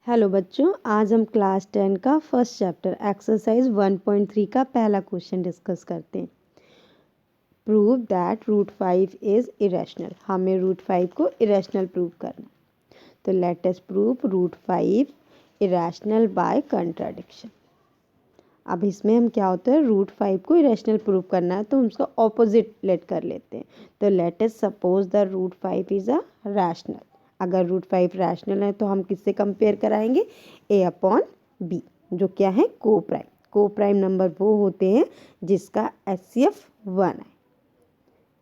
Hello बच्चों, आज हम क्लास 10 का फर्स्ट चैप्टर एक्सरसाइज 1.3 का पहला क्वेश्चन डिस्कस करते हैं। Prove that root 5 is irrational. हमें रूट 5 को इरेशनल प्रूव करना। तो let us prove root 5 irrational by contradiction. अब इसमें हम क्या होता है, रूट 5 को इरेशनल प्रूव करना है तो हम उसका ऑपोजिट लेट कर लेते हैं। तो let us suppose the root 5 is a rational. अगर रूट 5 रैशनल है तो हम किससे कंपेयर कराएंगे, a अपॉन b, जो क्या है को प्राइम। को प्राइम नंबर वो होते हैं जिसका HCF 1 है।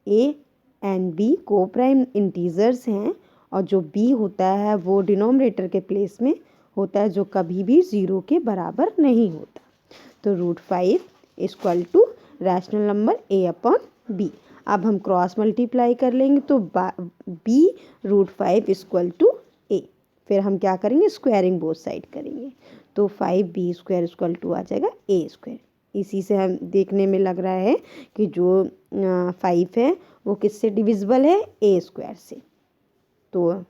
a एंड b को प्राइम इंटीजर्स हैं और जो b होता है वो डिनोमिनेटर के प्लेस में होता है, जो कभी भी 0 के बराबर नहीं होता। तो root 5 equal to rational number a upon b। अब हम क्रॉस मल्टीप्लाई कर लेंगे तो b root 5 equal to a। फिर हम क्या करेंगे, स्क्वायरिंग बोथ साइड करेंगे तो 5b स्क्वायर इक्वल टू आ जाएगा a स्क्वायर। इसी से हम देखने में लग रहा है कि जो 5 है वो किससे डिविजिबल है, a स्क्वायर से। तो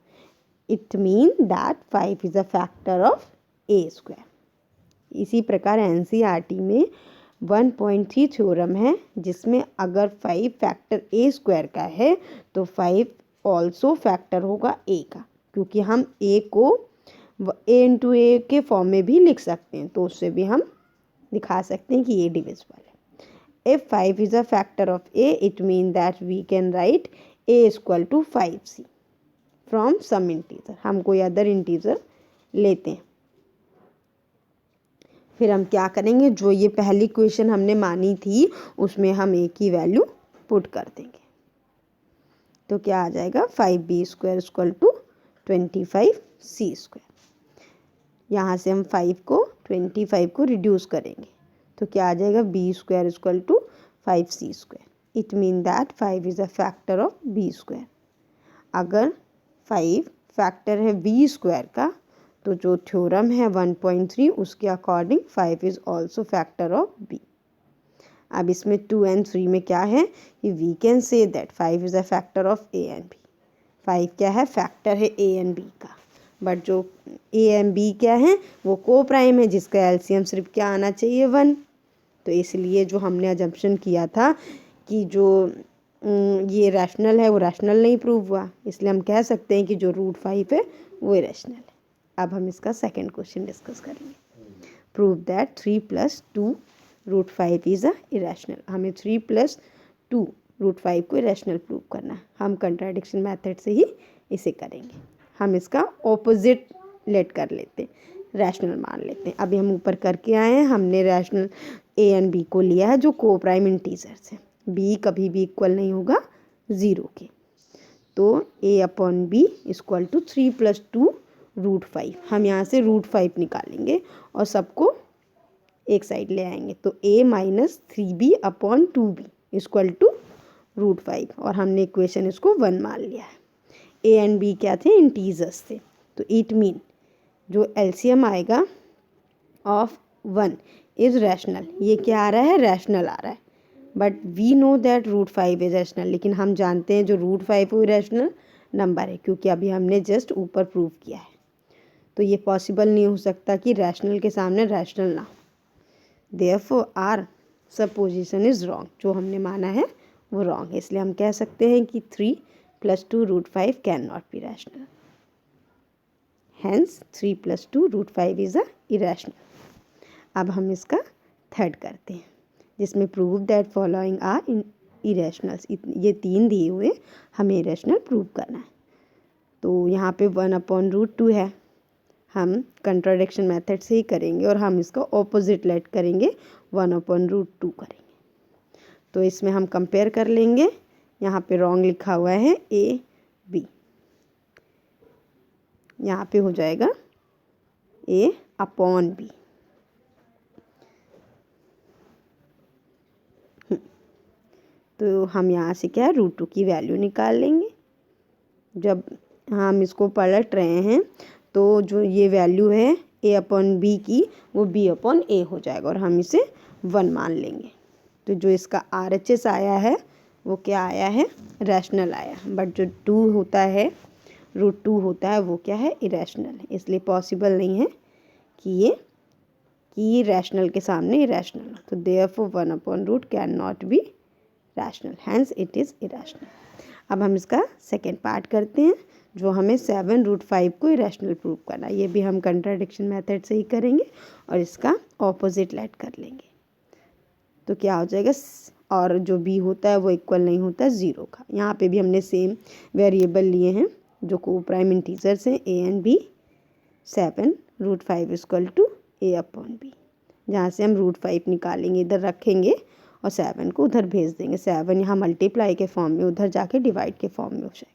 it mean that 5 is a factor of a square. इसी प्रकार NCERT में 1.3 थ्योरम है जिसमें अगर 5 फैक्टर a स्क्वायर का है तो 5 ऑल्सो फैक्टर होगा a का, क्योंकि हम a को a इंटू a के फॉर्म में भी लिख सकते हैं, तो उससे भी हम दिखा सकते हैं कि ये डिविजिबल है। If 5 is a factor of a, it means that we can write a equal to 5c from some integer। हम कोई अदर इंटीजर लेते हैं। फिर हम क्या करेंगे, जो ये पहली क्वेश्चन हमने मानी थी उसमें हम a की वैल्यू पुट कर देंगे। तो क्या आ जाएगा, 5b square equal to 25c square. यहाँ से हम 5 को 25 को रिड्यूस करेंगे तो क्या आ जाएगा, b square equal to 5c square. It mean that 5 is a factor of b square. अगर 5 फैक्टर है b स्क्वायर का तो जो थ्योरम है 1.3 उसके according 5 is also factor of b। अब इसमें 2 and 3 में क्या है कि we can say that 5 is a factor of a and b। 5 क्या है, फैक्टर है a एंड b का, बट जो a एंड b क्या है वो को प्राइम है जिसका एलसीएम सिर्फ क्या आना चाहिए, 1। तो इसलिए जो हमने अजम्पशन किया था कि जो ये रैशनल है वो रैशनल नहीं प्रूव हुआ, इसलिए हम कह सकते हैं कि जो रूट 5 है वो इरेशनल है। अब हम इसका सेकंड क्वेश्चन डिस्कस करेंगे। Prove that 3 + 2 root 5 is a irrational. हमें 3 + 2 रूट 5 को इरेशनल प्रूव करना है। हम कंट्राडिक्शन मेथड से ही इसे करेंगे। हम इसका ऑपोजिट लेट कर लेते हैं, रैशनल मान लेते हैं। अभी हम ऊपर करके आए हैं, हमने रैशनल a एंड b को लिया है जो को प्राइम इंटीजर्स है। b कभी भी इक्वल नहीं होगा 0 के। तो a upon b equal to 3 + 2 root 5। हम यहाँ से रूट 5 निकालेंगे और सबको एक साइड ले आएंगे तो a minus 3b upon 2b equal to root 5, और हमने इक्वेशन इसको 1 मान लिया है। a एंड b क्या थे, इंटीजर्स थे। तो इट मीन जो एलसीएम आएगा ऑफ 1 इज़ रैशनल। ये क्या आ रहा है, रैशनल आ रहा है, but we know that root 5 is rational. लेकिन हम जानते हैं जो रूट 5 वो रैशनल नंबर है, क्योंकि अभी हमने जस्ट ऊपर प्रूव किया है। तो ये पॉसिबल नहीं हो सकता कि रैशनल के सामने रैशनल ना हो। Therefore our supposition is wrong. जो हमने माना है वो रॉन्ग है, इसलिए हम कह सकते हैं कि 3 + 2 root 5 can not be rational. Hence 3 + 2 root 5 is a irrational. अब हम इसका थर्ड करते हैं जिसमें prove that following are irrationals. ये 3 दिए हुए, हमें इरेशनल प्रूव करना है। तो यहाँ पे 1/√2 है, हम कंट्राडिक्शन मेथड से ही करेंगे और हम इसका ऑपोजिट लेट करेंगे, 1/√2 करेंगे। तो इसमें हम कंपेयर कर लेंगे। यहाँ पे रॉन्ग लिखा हुआ है a b, यहाँ पे हो जाएगा a अपॉन b। तो हम यहाँ से क्या है, √2 की वैल्यू निकाल लेंगे। जब हम इसको पलट रहे हैं तो जो ये वैल्यू है a अपॉन b की वो b अपॉन a हो जाएगा और हम इसे 1 मान लेंगे। तो जो इसका RHS आया है वो क्या आया है, रैशनल आया। बट जो 2 होता है √2 होता है वो क्या है, इरेशनल है, इसलिए पॉसिबल नहीं है कि ये रैशनल के सामने इरेशनल हो। तो therefore 1/√, can not be rational, hence it is irrational. अब हम इसका सेकेंड पार्ट करते हैं, जो हमें 7√5 को इरेशनल प्रूव करना है। ये भी हम कंट्राडिक्शन मेथड से ही करेंगे और इसका ऑपोजिट लेट कर लेंगे। तो क्या हो जाएगा, और जो b होता है वो इक्वल नहीं होता 0 का। यहाँ पे भी हमने सेम वेरिएबल लिए हैं जो को प्राइम इंटीजर्स हैं, a and b। 7√5 equal to a/b, जहाँ से हम √5 निकालेंगे, इधर रखेंगे और 7 को उधर भेज देंगे। 7 यहाँ मल्टीप्लाई के फॉर्म में, उधर जाके डिवाइड के फॉर्म में हो जाएगा।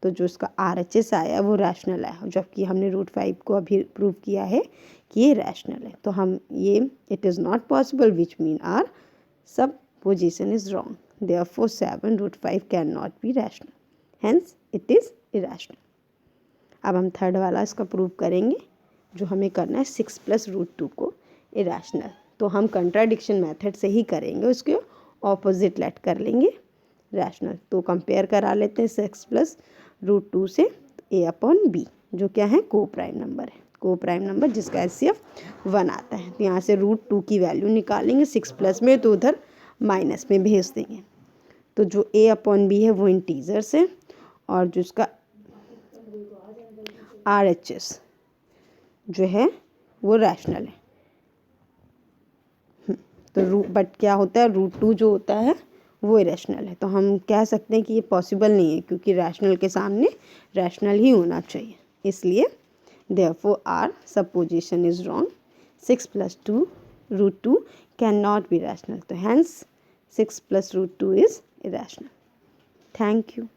तो जो इसका RHS आया वो रैशनल आया, जबकि हमने √5 को अभी प्रूव किया है कि ये रैशनल है। तो हम ये it is not possible, which mean our supposition is wrong, therefore 7√5 can not be rational, hence it is irrational. अब हम थर्ड वाला इसका प्रूव करेंगे, जो हमें करना है 6 + √2 को इरेशनल। तो हम कंट्राडिक्शन मेथड से ही करेंगे, उसके ऑपोजिट लेट कर लेंगे रैशनल। तो कंपेयर करा लेते हैं 6 + √2 से a/b, जो क्या है, को प्राइम नंबर है, को प्राइम नंबर जिसका HCF 1 आता है। तो यहाँ से √2 की वैल्यू निकालेंगे 6 प्लस में, तो उधर माइनस में भेज देंगे। तो जो a/b है वो इंटीजर्स है, और जो इसका RHS जो है वो रैशनल है। तो बट क्या होता है, √2 जो होता है वो इरेशनल है। तो हम कह सकते हैं कि ये पॉसिबल नहीं है, क्योंकि रैशनल के सामने रैशनल ही होना चाहिए, इसलिए therefore our supposition is wrong. 6 + √2 can not be rational, तो hence 6 + √2 is irrational. Thank you.